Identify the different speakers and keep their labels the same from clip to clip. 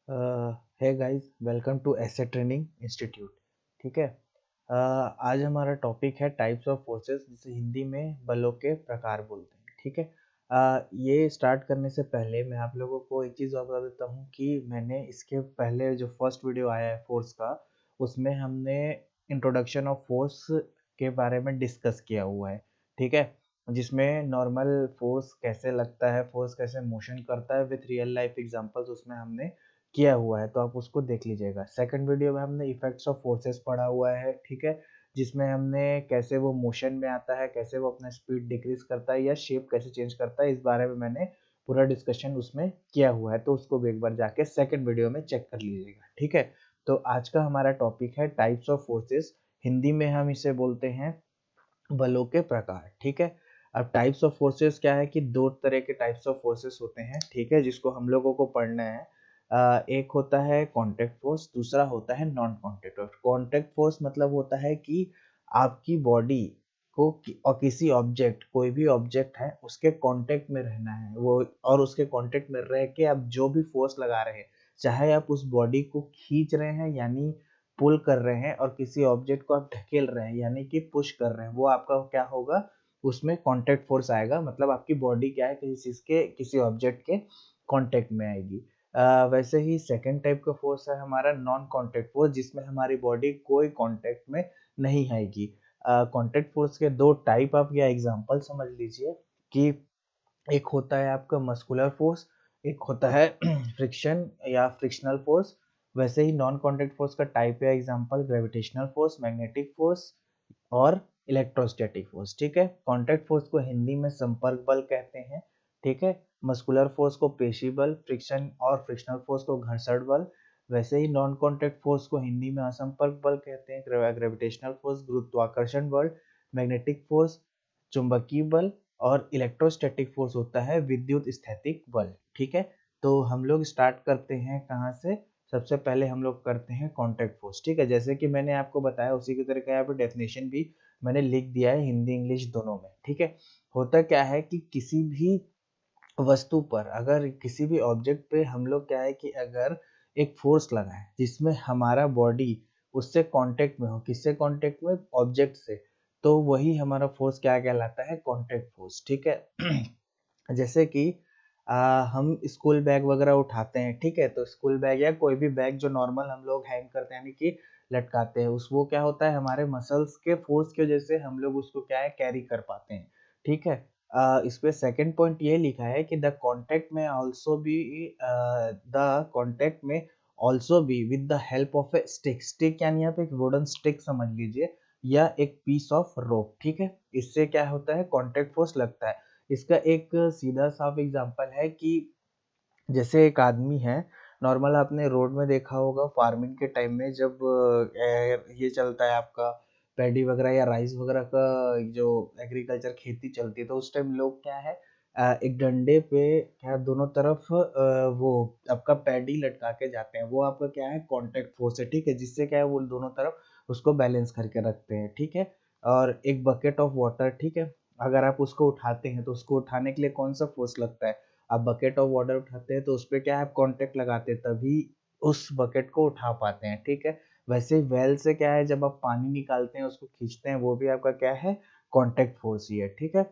Speaker 1: है guys, welcome to एसे training institute. ठीक है। आज हमारा टॉपिक है टाइप्स ऑफ फोर्सेस, जिसे हिंदी में बलों के प्रकार बोलते हैं। ठीक है। ये स्टार्ट करने से पहले मैं आप लोगों को एक चीज़ बता देता हूँ कि मैंने इसके पहले जो फर्स्ट वीडियो आया है फोर्स का, उसमें हमने इंट्रोडक्शन ऑफ फोर्स के बारे में डिस्कस किया हुआ है। ठीक है। जिसमें नॉर्मल फोर्स कैसे लगता है, फोर्स कैसे मोशन करता है विथ रियल लाइफ एग्जांपल्स उसमें हमने किया हुआ है, तो आप उसको देख लीजिएगा। सेकंड वीडियो में हमने इफेक्ट्स ऑफ फोर्सेस पढ़ा हुआ है। ठीक है। जिसमें हमने कैसे वो मोशन में आता है, कैसे वो अपना स्पीड डिक्रीज करता है या शेप कैसे चेंज करता है, इस बारे में मैंने पूरा डिस्कशन उसमें किया हुआ है। तो उसको भी एक बार जाके सेकंड वीडियो में चेक कर लीजिएगा। ठीक है। तो आज का हमारा टॉपिक है टाइप्स ऑफ फोर्सेस। हिंदी में हम इसे बोलते हैं बलों के प्रकार। ठीक है। अब टाइप्स ऑफ फोर्सेस क्या है कि दो तरह के टाइप्स ऑफ फोर्सेस होते हैं। ठीक है। जिसको हम लोगों को पढ़ना है। एक होता है कांटेक्ट फोर्स, दूसरा होता है non contact force. Contact force मतलब होता है कि आपकी बॉडी को और किसी ऑब्जेक्ट, कोई भी ऑब्जेक्ट है उसके कांटेक्ट में रहना है वो, और उसके कांटेक्ट में रह के आप जो भी फोर्स लगा रहे हैं, चाहे आप उस बॉडी को खींच रहे हैं यानी पुल कर रहे हैं, और किसी ऑब्जेक्ट को आप ढकेल रहे हैं यानी कि पुश कर रहे हैं, वो आपका क्या होगा, उसमें कांटेक्ट फोर्स आएगा। मतलब आपकी बॉडी क्या है, किसी चीज के, किसी ऑब्जेक्ट के कांटेक्ट में आएगी। वैसे ही सेकंड टाइप का फोर्स है हमारा नॉन कांटेक्ट फोर्स, जिसमें हमारी बॉडी कोई कांटेक्ट में नहीं आएगी। कांटेक्ट फोर्स के दो टाइप आप या एग्जांपल समझ लीजिए कि एक होता है आपका मस्कुलर फोर्स, एक होता है फ्रिक्शन या फ्रिक्शनल फोर्स। वैसे ही नॉन कांटेक्ट फोर्स का टाइप या example gravitational force, magnetic force और इलेक्ट्रोस्टैटिक फोर्स। ठीक है। कांटेक्ट फोर्स को हिंदी में संपर्क बल कहते हैं। ठीक है। मस्कुलर फोर्स को पेशी बल, फ्रिक्शन और फ्रिक्शनल फोर्स को घर्षण बल। वैसे ही नॉन कांटेक्ट फोर्स को हिंदी में असंपर्क बल कहते हैं। ग्रेविटेशनल फोर्स गुरुत्वाकर्षण बल, मैग्नेटिक फोर्स चुंबकीय बल और इलेक्ट्रोस्टैटिक फोर्स होता है विद्युत स्थैतिक बल। ठीक है। तो हम लोग स्टार्ट करते हैं कहाँ से। सबसे पहले हम लोग करते हैं कांटेक्ट फोर्स। ठीक है। जैसे कि मैंने आपको बताया उसी की तरह का यहाँ पे डेफिनेशन भी मैंने लिख दिया है हिंदी इंग्लिश दोनों में। ठीक है। होता क्या है कि किसी भी वस्तु पर, अगर किसी भी ऑब्जेक्ट पे हम लोग क्या है कि अगर एक फोर्स लगाए जिसमें हमारा बॉडी उससे कांटेक्ट में हो, किससे कांटेक्ट में, ऑब्जेक्ट से, तो वही हमारा फोर्स क्या कहलाता है, कांटेक्ट फोर्स। ठीक है। जैसे कि हम स्कूल बैग वगैरह उठाते हैं। ठीक है। तो स्कूल बैग या कोई भी बैग जो नॉर्मल हम लोग हैंग करते हैं यानी कि लटकाते हैं, उस वो क्या होता है, हमारे मसल्स के फोर्स की वजह से हम लोग उसको क्या है, कैरी कर पाते हैं। ठीक है। इस पे सेकंड पॉइंट ये लिखा है कि द कॉन्टेक्ट में also be with the help of A stick. Stick यानी आप एक वुडन स्टिक समझ लीजिए, या एक पीस ऑफ रोप। ठीक है। इससे क्या होता है, कॉन्टेक्ट फोर्स लगता है। इसका एक सीधा साफ एग्जांपल है कि जैसे एक आदमी है, नॉर्मल आपने रोड में देखा होगा फार्मिंग के टाइम में, जब ये चलता है आपका पैडी वगैरह या राइस वगैरह का, जो एग्रीकल्चर खेती चलती है, तो उस टाइम लोग क्या है, एक डंडे पे क्या दोनों तरफ वो आपका पैडी लटका के जाते हैं, वो आपका क्या है, कांटेक्ट फोर्स है। ठीक है। जिससे क्या है, वो दोनों तरफ उसको बैलेंस करके रखते हैं। ठीक है। और एक बकेट ऑफ वाटर, ठीक है, अगर आप उसको उठाते हैं तो उसको उठाने के लिए कौन सा फोर्स लगता है, आप बकेट ऑफ वाटर उठाते हैं तो उस पे क्या है, आप कांटेक्ट लगाते हैं, तभी उस बकेट को उठा पाते हैं। ठीक है। वैसे ही वेल से क्या है, जब आप पानी निकालते हैं उसको खींचते हैं, वो भी आपका क्या है, कांटेक्ट फोर्स ही है। ठीक है।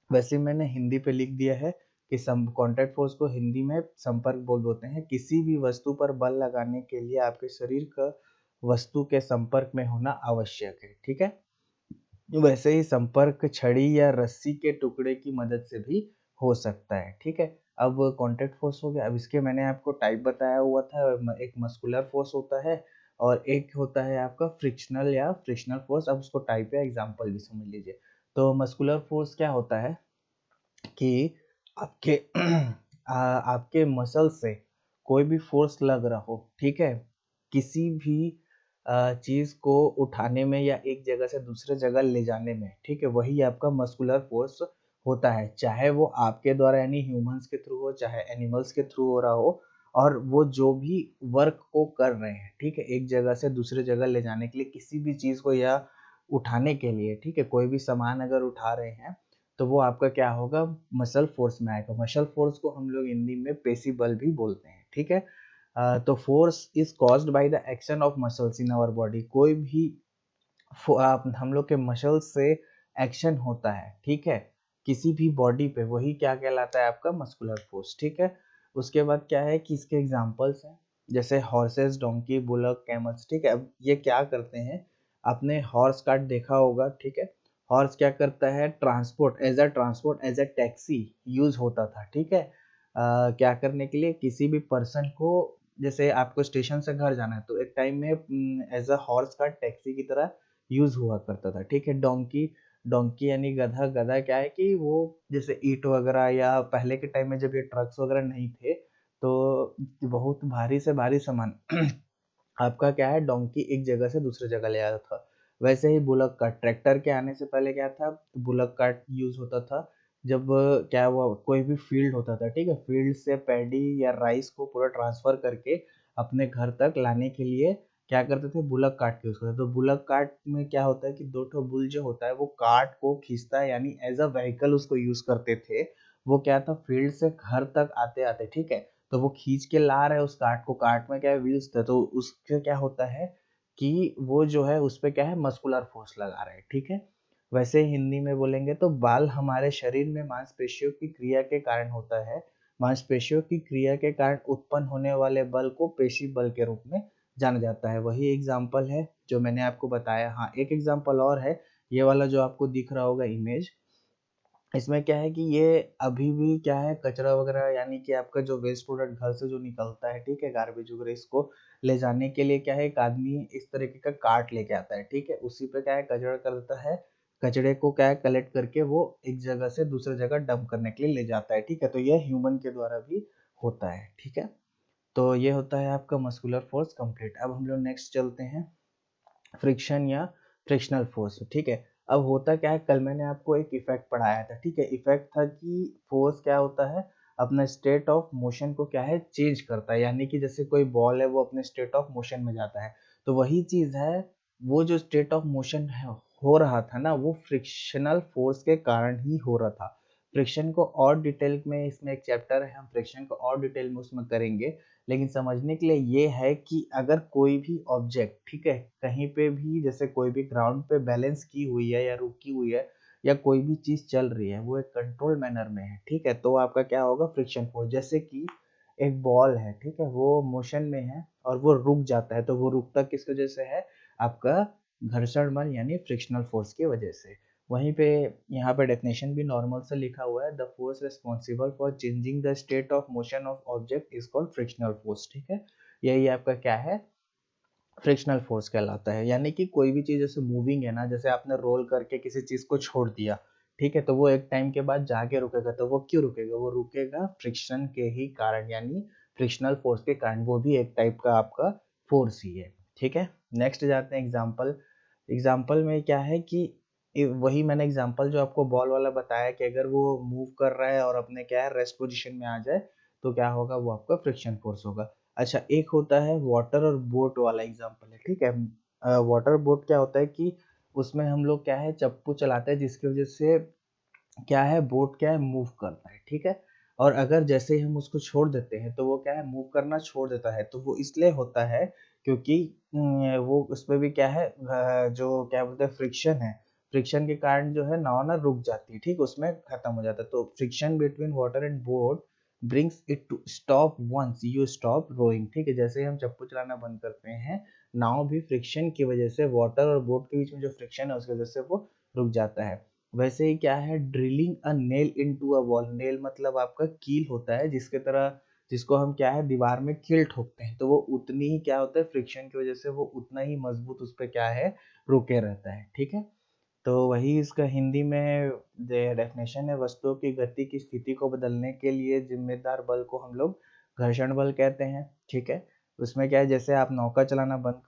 Speaker 1: वैसे मैंने हिंदी पे लिख दिया है कि कांटेक्ट फोर्स को हिंदी में संपर्क बल बोलते हैं। किसी भी वस्तु पर बल लगाने के लिए आपके शरीर का वस्तु के संपर्क में होना आवश्यक है। ठीक है। वैसे ही संपर्क छड़ी या रस्सी के टुकड़े की मदद से भी हो सकता है। ठीक है। अब कॉन्टैक्ट फोर्स हो गया। अब इसके मैंने आपको टाइप बताया हुआ था, एक मस्कुलर फोर्स होता है और एक होता है आपका फ्रिक्शनल या फ्रिक्शनल फोर्स। अब उसको टाइप या एग्जांपल भी समझ लीजिए। तो मस्कुलर फोर्स क्या होता है कि आपके आपके मसल से कोई भी फोर्स लग रहा हो, ठीक है, किसी भी चीज को उठाने में या एक जगह से दूसरे जगह ले जाने में, ठीक है, वही आपका मस्कुलर फोर्स होता है। चाहे वो आपके द्वारा यानी ह्यूमंस के थ्रू हो, चाहे एनिमल्स के थ्रू हो रहा हो, और वो जो भी वर्क को कर रहे हैं, ठीक है, एक जगह से दूसरे जगह ले जाने के लिए, किसी भी चीज को या उठाने के लिए, ठीक है, कोई भी सामान अगर उठा रहे हैं, तो वो आपका क्या होगा, मसल फोर्स में आएगा। मसल फोर्स को हम लोग हिंदी में पेशी बल भी बोलते हैं। ठीक है। तो force is caused by the action of muscles in our body. कोई भी हम लोग के मसल्स से एक्शन होता है, ठीक है, किसी भी बॉडी पे, वही क्या कहलाता है आपका मस्कुलर फोर्स, ठीक है। उसके बाद क्या है कि इसके एग्जांपल्स हैं जैसे हॉर्सेस, डोंकी, बुलक, कैमल्स, ठीक है। अब ये क्या करते हैं, आपने हॉर्स कार्ट देखा होगा, ठीक है। हॉर्स क्या करता है, transport as a taxi use होता था, ठीक है। क्या करने के लिए, किसी भी पर्सन को, जैसे आपको स्टेशन से घर जाना है तो एक टाइम में as a horse cart taxi की तरह यूज हुआ करता था, ठीक है। डोंकी, डोंकी यानी गधा। गधा क्या है कि वो जैसे ईंट वगैरह, या पहले के टाइम में जब ये ट्रक्स वगैरह नहीं थे तो बहुत भारी से भारी सामान आपका क्या है, डोंकी एक जगह से दूसरे जगह ले जाता था। वैसे ही बुलक कार्ट, ट्रैक्टर के आने से पहले क्या था, बुलक कार्ट यूज होता था जब क्या हुआ, कोई भी फील्ड होता था, ठीक है, फील्ड से पैडी या राइस को पूरा ट्रांसफर करके अपने घर तक लाने के लिए क्या करते थे, बुलक कार्ट यूज करते थे। तो बुलक कार्ट में क्या होता है कि दो ठो बुल जो होता है वो कार्ट को खींचता है, यानी एज अ व्हीकल उसको यूज करते थे। वो क्या था, फील्ड से घर तक आते आते, ठीक है, तो वो खींच के ला रहे हैं उस कार्ट को, कार्ट में क्या है, व्हील्स थे, तो उससे क्या होता है कि वो जो है उस पे क्या है, मस्कुलर फोर्स लगा रहे हैं, ठीक है। वैसे हिंदी में बोलेंगे तो बाल हमारे शरीर में मांसपेशियों की क्रिया के कारण होता है। मांसपेशियों की क्रिया के कारण उत्पन्न होने वाले बल को पेशी बल के रूप में जाना जाता है। वही एग्जाम्पल है जो मैंने आपको बताया। हाँ, एक एग्जाम्पल और है, ये वाला जो आपको दिख रहा होगा इमेज, इसमें क्या है कि ये अभी भी क्या है, कचरा वगैरह यानी कि आपका जो वेस्ट प्रोडक्ट घर से जो निकलता है, ठीक है, गार्बेज वगैरह, इसको ले जाने के लिए क्या है, एक आदमी इस तरीके का कार्ट लेके आता है, ठीक है, उसी पे क्या है, कचरा कर देता है, कचड़े को क्या है कलेक्ट करके वो एक जगह से दूसरे जगह डंप करने के लिए ले जाता है, ठीक है। तो ये ह्यूमन के द्वारा भी होता है, ठीक है। तो ये होता है आपका मस्कुलर फोर्स कंप्लीट। अब हम लोग नेक्स्ट चलते हैं, फ्रिक्शन या फ्रिक्शनल फोर्स, ठीक है। अब होता क्या है, कल मैंने आपको एक इफेक्ट पढ़ाया था, ठीक है। इफेक्ट था कि फोर्स क्या होता है, अपना स्टेट ऑफ मोशन को क्या है, चेंज करता है, यानी कि जैसे कोई बॉल है वो अपने स्टेट ऑफ मोशन में जाता है, तो वही चीज है, वो जो स्टेट ऑफ मोशन है हो रहा था ना, वो फ्रिक्शनल फोर्स के कारण ही हो रहा था। फ्रिक्शन को और डिटेल में, इसमें एक चैप्टर है, हम फ्रिक्शन को और डिटेल में उसमें करेंगे, लेकिन समझने के लिए ये है कि अगर कोई भी ऑब्जेक्ट, ठीक है, कहीं पे भी, जैसे कोई भी ग्राउंड पे बैलेंस की हुई है या रुकी हुई है, या कोई भी चीज चल रही है, वो एक कंट्रोल मैनर में है, ठीक है, तो आपका क्या होगा, फ्रिक्शन फोर्स। जैसे कि एक बॉल है, ठीक है, वो मोशन में है और वो रुक जाता है, तो वो रुकता किस वजह से है, आपका घर्षण बल यानी फ्रिक्शनल फोर्स की वजह से। वहीं पे यहाँ पे डेफिनेशन भी नॉर्मल से लिखा हुआ है, the force responsible for changing the state of motion of object is called frictional force, ठीक है। यही आपका क्या है, फ्रिक्शनल फोर्स कहलाता है। यानी कि कोई भी चीज जैसे मूविंग है ना, जैसे आपने रोल करके किसी चीज को छोड़ दिया, ठीक है, तो वो एक टाइम के बाद जाके रुकेगा, तो वो क्यों रुकेगा, वो रुकेगा फ्रिक्शन के ही कारण, यानी फ्रिक्शनल फोर्स के कारण, वो भी एक टाइप का आपका फोर्स ही है, ठीक है। नेक्स्ट जाते हैं एग्जाम्पल। एग्जाम्पल में क्या है कि वही मैंने एग्जाम्पल जो आपको बॉल वाला बताया कि अगर वो मूव कर रहा है और अपने क्या है, रेस्ट पोजीशन में आ जाए, तो क्या होगा, वो आपका फ्रिक्शन फोर्स होगा। अच्छा, एक होता है वाटर और बोट वाला एग्जाम्पल है, ठीक है। वाटर बोट क्या होता है कि उसमें हम लोग क्या है, चप्पू चलाते हैं, जिसकी वजह से क्या है, बोट क्या है, मूव करता है, ठीक है। और अगर जैसे ही हम उसको छोड़ देते हैं तो वो क्या है, मूव करना छोड़ देता है, तो वो इसलिए होता है क्योंकि वो उसमें भी क्या है, जो क्या बोलते हैं, फ्रिक्शन है, फ्रिक्शन के कारण जो है नाव ना रुक जाती है, ठीक, उसमें खत्म हो जाता है। तो friction between water and boat brings it to stop once you stop rowing, ठीक है। जैसे ही हम चप्पू चलाना बंद करते हैं, नाव भी फ्रिक्शन की वजह से, वाटर और बोट के बीच में जो फ्रिक्शन है उसकी वजह से वो रुक जाता है। वैसे ही क्या है, drilling a nail into a wall, nail मतलब आपका कील होता है, जिसके तरह, जिसको हम क्या है, दीवार में कील ठोकते हैं, तो वो उतनी ही क्या होता है, फ्रिक्शन की वजह से वो उतना ही मजबूत उस पर क्या है, रुके रहता है, ठीक है। तो वही इसका हिंदी में डेफिनेशन है, वस्तुओं की गति की स्थिति को बदलने के लिए जिम्मेदार बल को हम लोग घर्षण बल कहते हैं, ठीक है। उसमें क्या है, जैसे आप नौका चलाना बंद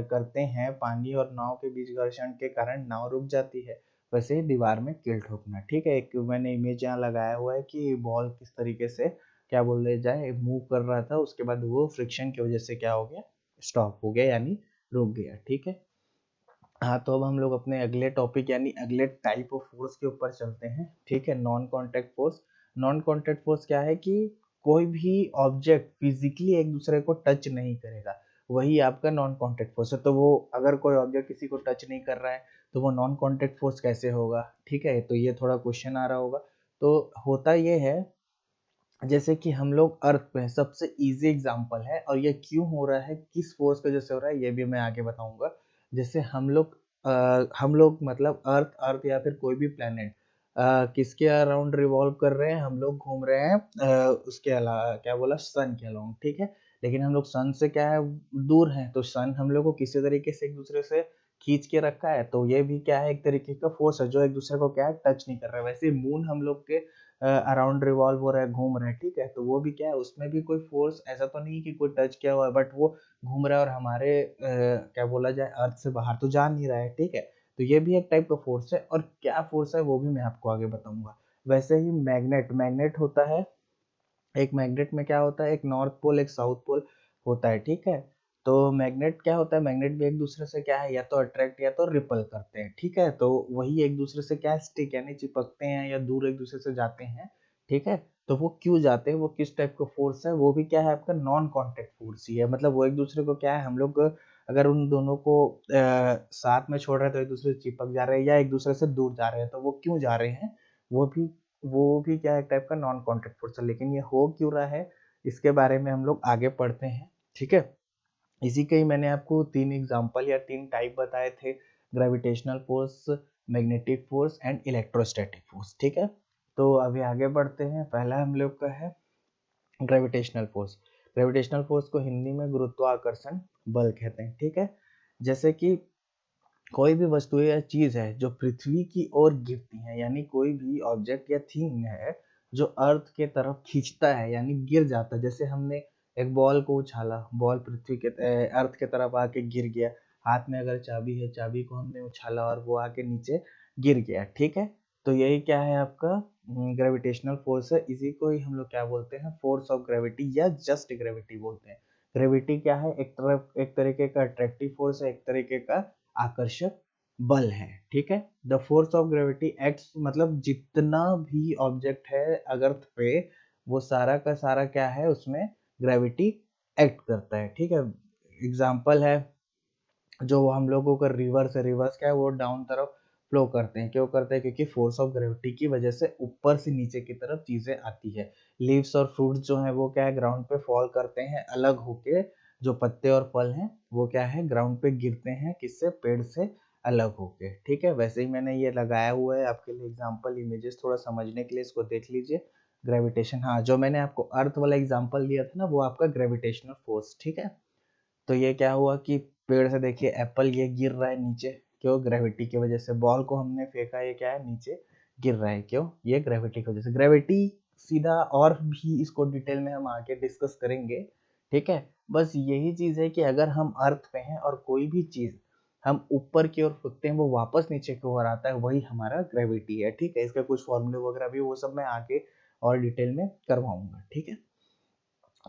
Speaker 1: करते हैं, पानी और नाव के बीच घर्षण के कारण नाव रुक जाती है, वैसे ही दीवार में कील ठोकना, ठीक है। एक मैंने इमेज यहाँ लगाया हुआ है कि बॉल किस तरीके से क्या बोले जाए, मूव कर रहा था, उसके बाद वो फ्रिक्शन की वजह से क्या हो गया, स्टॉप हो गया, यानी रुक गया, ठीक है। हाँ, तो अब हम लोग अपने अगले टॉपिक यानी अगले टाइप ऑफ फोर्स के ऊपर चलते हैं, ठीक है। Non contact force. Non contact force क्या है कि कोई भी ऑब्जेक्ट फिजिकली एक दूसरे को टच नहीं करेगा, वही आपका नॉन कॉन्टेक्ट फोर्स है। तो वो अगर कोई ऑब्जेक्ट किसी को टच नहीं कर रहा है तो वो नॉन कॉन्टेक्ट फोर्स कैसे होगा, ठीक है। तो ये थोड़ा क्वेश्चन आ रहा होगा। तो होता ये है, जैसे कि हम लोग अर्थ पे हैं, सबसे इजी एग्जांपल है, और ये क्यों हो रहा है, किस फोर्स की वजह से हो रहा है, ये भी मैं आगे बताऊंगा। जैसे हम लोग मतलब अर्थ अर्थ या फिर कोई भी प्लेनेट किसके अराउंड रिवॉल्व कर रहे हैं, हम लोग घूम रहे हैं उसके अलावा, क्या बोला, सन के अलाउंड, ठीक है। लेकिन हम लोग सन से क्या है, दूर हैं, तो सन हम लोग को किसी तरीके से एक दूसरे से खींच के रखा है, तो ये भी क्या है, एक तरीके का फोर्स है जो एक दूसरे को क्या है, टच नहीं कर रहा है। वैसे मून हम लोग के अराउंड रिवॉल्व हो रहा है, घूम रहा है, ठीक है। तो वो भी क्या है, उसमें भी कोई फोर्स ऐसा तो नहीं कि कोई टच किया हुआ है, बट वो घूम रहा है और हमारे क्या बोला जाए, अर्थ से बाहर तो जा नहीं रहा है, ठीक है। तो ये भी एक टाइप का फोर्स है, और क्या फोर्स है वो भी मैं आपको आगे बताऊंगा। वैसे ही मैग्नेट मैग्नेट होता है, एक मैग्नेट में क्या होता है, एक नॉर्थ पोल एक साउथ पोल होता है, ठीक है। तो मैग्नेट क्या होता है, मैग्नेट भी एक दूसरे से क्या है, या तो अट्रैक्ट या तो रिपल करते हैं, ठीक है। तो वही एक दूसरे से क्या स्टिक यानी चिपकते हैं या दूर एक दूसरे से जाते हैं, ठीक है। तो वो क्यों जाते हैं, वो किस टाइप का फोर्स है, वो भी क्या है, आपका नॉन कॉन्टेक्ट फोर्स ही है। मतलब वो एक दूसरे को क्या है, हम लोग अगर उन दोनों को साथ में छोड़ रहे हैं तो एक दूसरे से चिपक जा रहे हैं, या एक दूसरे से दूर जा रहे हैं, तो वो क्यों जा रहे हैं, वो भी वो भी क्या है, एक टाइप का नॉन कॉन्टेक्ट फोर्स है। लेकिन ये हो क्यों रहा है, इसके बारे में हम लोग आगे पढ़ते हैं, ठीक है। इसी के ही मैंने आपको 3 एग्जांपल या 3 टाइप बताए थे, gravitational force, magnetic force and electrostatic force, ठीक है। तो अभी आगे बढ़ते हैं। पहला हम लोग का है ग्रेविटेशनल फोर्स। ग्रेविटेशनल फोर्स को हिंदी में गुरुत्वाकर्षण बल कहते हैं, ठीक है। जैसे कि कोई भी वस्तु या चीज है जो पृथ्वी की ओर गिरती है, यानी कोई भी ऑब्जेक्ट या थिंग है जो अर्थ के तरफ खींचता है यानी गिर जाता है। जैसे हमने एक बॉल को उछाला, बॉल पृथ्वी के अर्थ के तरफ आके गिर गया। हाथ में अगर चाबी है, चाबी को हमने उछाला और वो आके नीचे गिर गया, ठीक है। तो यही क्या है, आपका ग्रेविटेशनल फोर्स है। इसी को ही हम लोग क्या बोलते हैं, फोर्स ऑफ ग्रेविटी या जस्ट ग्रेविटी बोलते हैं। ग्रेविटी क्या है, एक तरीके का अट्रैक्टिव फोर्स है, एक तरीके का आकर्षक बल है, ठीक है। The force of gravity acts, मतलब जितना भी ऑब्जेक्ट है अर्थ पे, वो सारा का सारा क्या है, उसमें ग्रेविटी एक्ट करता है, ठीक है। एग्जाम्पल है, जो हम लोगों का रिवर्स है, रिवर्स क्या है, वो डाउन तरफ फ्लो करते हैं। क्यों करते हैं, क्योंकि फोर्स ऑफ ग्रेविटी की वजह से ऊपर से नीचे की तरफ चीजें आती है। लीव्स और फ्रूट्स जो है वो क्या है, ग्राउंड पे फॉल करते हैं अलग होके। जो पत्ते और फल हैं वो क्या है, ग्राउंड पे गिरते हैं, किससे, पेड़ से अलग होके, ठीक है। वैसे ही मैंने ये लगाया हुआ है आपके लिए एग्जाम्पल इमेजेस, थोड़ा समझने के लिए इसको देख लीजिए। ग्रेविटेशन, हाँ, जो मैंने आपको अर्थ वाला एग्जाम्पल दिया था ना, वो आपका ग्रेविटेशनल फोर्स, ठीक है। तो ये क्या हुआ कि पेड़ से देखिए एप्पल ये गिर रहा है नीचे, क्यों, ग्रेविटी की वजह से। बॉल को हमने फेंका, ये क्या है, नीचे गिर रहा है, क्यों, ये ग्रेविटी की वजह से। ग्रेविटी सीधा और भी इसको डिटेल में हम आगे डिस्कस करेंगे, ठीक है। बस यही चीज है कि अगर हम अर्थ पे हैं और कोई भी चीज हम ऊपर की ओर फेंकते हैं वो वापस नीचे की ओर आता है, वही हमारा ग्रेविटी है, ठीक है। इसका कुछ फॉर्मूले वगैरह भी, वो सब मैं आगे और डिटेल में करवाऊंगा, ठीक है।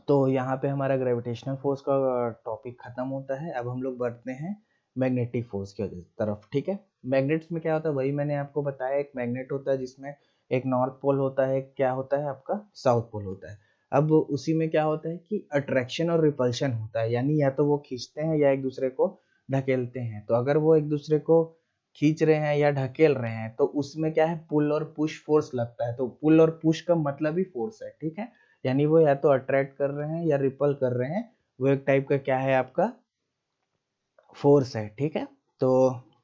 Speaker 1: तो यहाँ पे हमारा ग्रेविटेशनल फोर्स का टॉपिक खत्म होता है। अब हम लोग बढ़ते हैं मैग्नेटिक फोर्स की तरफ, ठीक है। मैग्नेट्स में क्या होता है, वही मैंने आपको बताया, एक मैग्नेट होता है जिसमें एक नॉर्थ पोल होता है, क्या होता है आपका, साउथ पोल होता है। अब उसी में क्या होता है कि अट्रैक्शन और रिपल्शन होता है, यानी या तो वो खींचते हैं या एक दूसरे को ढकेलते हैं। तो अगर वो एक दूसरे को खींच रहे हैं या ढकेल रहे हैं तो उसमें क्या है, पुल और पुश फोर्स लगता है। तो पुल और पुश का मतलब ही फोर्स है, ठीक है। यानी वो या तो अट्रैक्ट कर रहे हैं या रिपल कर रहे हैं, वो एक टाइप का क्या है, आपका फोर्स है, ठीक है। तो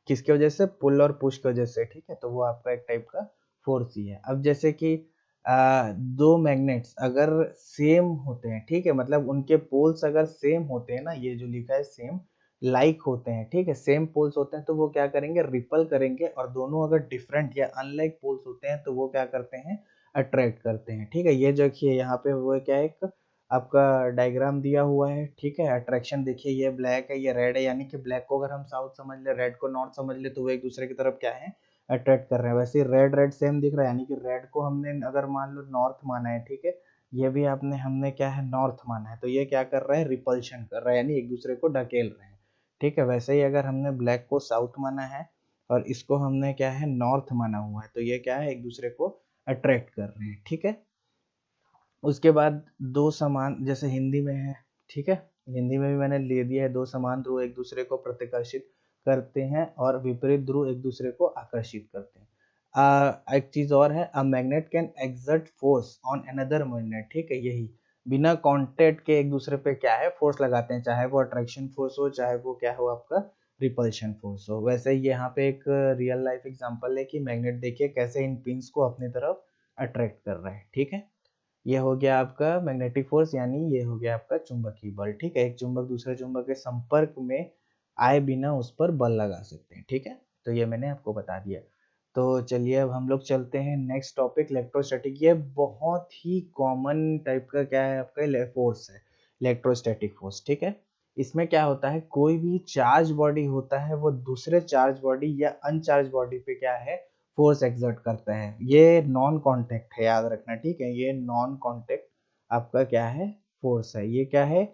Speaker 1: किसकी वजह से, पुल और पुश की वजह से, ठीक है। तो वो आपका एक टाइप का फोर्स ही है। अब जैसे कि दो मैग्नेट्स अगर सेम होते हैं, ठीक है, मतलब उनके पोल्स अगर सेम होते हैं ना, ये जो लिखा है सेम लाइक होते हैं, ठीक है, सेम पोल्स होते हैं, तो वो क्या करेंगे, रिपल करेंगे। और दोनों अगर डिफरेंट या अनलाइक पोल्स होते हैं तो वो क्या करते हैं, अट्रैक्ट करते हैं, ठीक है। ये जो देखिए यहाँ पे वो क्या है, एक आपका डायग्राम दिया हुआ है, ठीक है। अट्रैक्शन देखिए, ये ब्लैक है, ये रेड है, यानी कि ब्लैक को अगर हम साउथ समझ ले, रेड को नॉर्थ समझ ले, तो वो एक दूसरे की तरफ क्या है, अट्रैक्ट कर रहे हैं। वैसे रेड रेड सेम दिख रहा है, यानी कि रेड को हमने अगर मान लो नॉर्थ माना है, ठीक है, ये भी आपने हमने क्या है, नॉर्थ माना है, तो ये क्या कर रहा है, रिपल्शन कर रहा है, यानी एक दूसरे को ढकेल रहे हैं, ठीक है। वैसे ही अगर हमने ब्लैक को साउथ माना है और इसको हमने क्या है, नॉर्थ माना हुआ है, तो ये क्या है, एक दूसरे को अट्रैक्ट कर रहे हैं, ठीक है। उसके बाद दो समान, जैसे हिंदी में है, ठीक है, हिंदी में भी मैंने ले दिया है, दो समान ध्रुव एक दूसरे को प्रतिकर्षित करते हैं और विपरीत ध्रुव एक दूसरे को आकर्षित करते हैं। एक चीज और है, a magnet can exert force on another magnet, ठीक है, यही बिना कांटेक्ट के एक दूसरे पे क्या है फोर्स लगाते हैं, चाहे वो अट्रैक्शन फोर्स हो, चाहे वो क्या हो आपका रिपल्शन फोर्स हो। वैसे ही यहाँ पे एक रियल लाइफ एग्जांपल है कि मैग्नेट देखिए कैसे इन पिंस को अपनी तरफ अट्रैक्ट कर रहा है, ठीक है। ये हो गया आपका मैग्नेटिक फोर्स, यानी ये हो गया आपका चुंबकीय बल, ठीक है। एक चुंबक दूसरे चुंबक के संपर्क में आए बिना उस पर बल लगा सकते हैं, ठीक है। तो ये मैंने आपको बता दिया। तो चलिए अब हम लोग चलते हैं नेक्स्ट टॉपिक, इलेक्ट्रोस्टैटिक। ये बहुत ही कॉमन टाइप का क्या है आपका फोर्स है, इलेक्ट्रोस्टैटिक फोर्स, ठीक है। इसमें क्या होता है, कोई भी चार्ज बॉडी होता है वो दूसरे चार्ज बॉडी या अनचार्ज बॉडी पे क्या है फोर्स एक्सर्ट करता है। ये नॉन कांटेक्ट है, याद रखना, ठीक है। ये नॉन कांटेक्ट आपका क्या है फोर्स है। ये क्या है,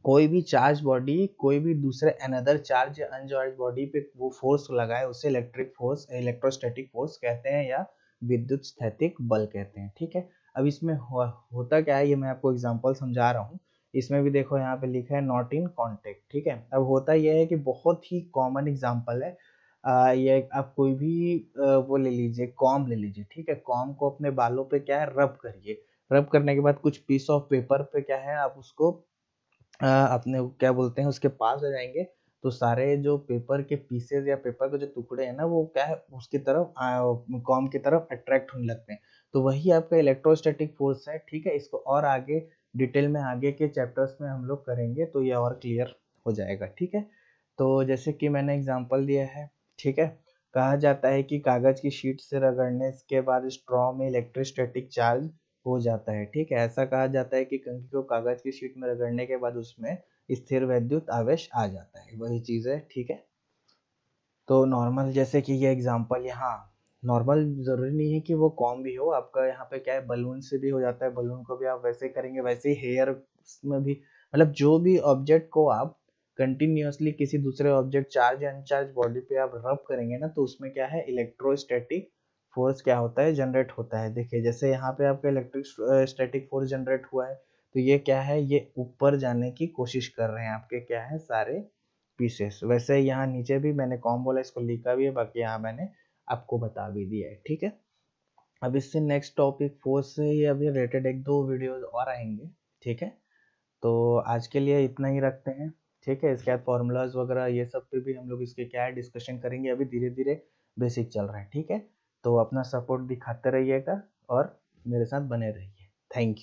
Speaker 1: कोई भी चार्ज बॉडी कोई भी दूसरे अनदर चार्ज या अनचार्ज बॉडी पे वो फोर्स लगाए उसे इलेक्ट्रिक फोर्स, इलेक्ट्रोस्टैटिक फोर्स कहते हैं या विद्युत स्थैतिक बल कहते हैं, ठीक है। अब इसमें होता क्या है, ये मैं आपको एग्जांपल समझा रहा हूँ। इसमें भी देखो यहाँ पे लिखा है नॉट इन कांटेक्ट, ठीक है। अब होता यह है कि बहुत ही कॉमन एग्जांपल है। ये आप कोई भी वो ले लीजिए, कॉम ले लीजिए, ठीक है। कॉम को अपने बालों पे क्या है रब करिए, रब करने के बाद कुछ पीस ऑफ पेपर पे क्या है आप उसको अपने क्या बोलते हैं उसके पास आ जाएंगे, तो सारे जो पेपर के पीसेज या पेपर के जो टुकड़े हैं ना वो क्या है उसकी तरफ कॉम की तरफ अट्रैक्ट होने लगते हैं। तो वही आपका इलेक्ट्रोस्टैटिक फोर्स है, ठीक है। इसको और आगे डिटेल में आगे के चैप्टर्स में हम लोग करेंगे तो ये और क्लियर हो जाएगा, ठीक है। तो जैसे कि मैंने एग्जांपल दिया है, ठीक है, कहा जाता है कि कागज की शीट से रगड़ने के बाद स्ट्रॉ में इलेक्ट्रोस्टैटिक चार्ज हो जाता है, ठीक है। ऐसा कहा जाता है कि कंघी को कागज की शीट में रगड़ने के बाद उसमें स्थिर वैद्युत आवेश आ जाता है, वही चीज है, ठीक है। तो नॉर्मल जैसे कि ये एग्जांपल यहाँ, नॉर्मल जरूरी नहीं है कि वो कॉम भी हो, आपका यहाँ पे क्या है बलून से भी हो जाता है, बलून को भी आप वैसे करेंगे, वैसे ही हेयर में भी, मतलब जो भी ऑब्जेक्ट को आप कंटिन्यूअसली किसी दूसरे ऑब्जेक्ट चार्ज या अनचार्ज बॉडी पे आप रब करेंगे ना, तो उसमें क्या है इलेक्ट्रोस्टैटिक फोर्स क्या होता है जनरेट होता है। देखिए जैसे यहाँ पे आपका इलेक्ट्रिक स्टैटिक फोर्स जनरेट हुआ है, तो ये क्या है, ये ऊपर जाने की कोशिश कर रहे हैं आपके क्या है सारे पीसेस। वैसे यहाँ नीचे भी मैंने कॉम बोला, इसको लिखा भी है, बाकी यहाँ मैंने आपको बता भी दिया है, ठीक है। अब इससे नेक्स्ट टॉपिक फोर्स से ये अभी रिलेटेड एक दो वीडियोस और आएंगे, ठीक है। तो आज के लिए इतना ही रखते हैं, ठीक है। इसके बाद फॉर्मूलाज वगैरह ये सब पे भी हम लोग इसके क्या है डिस्कशन करेंगे, अभी धीरे धीरे बेसिक चल रहा है, ठीक है। तो अपना सपोर्ट दिखाते रहिएगा और मेरे साथ बने रहिए। Thank you.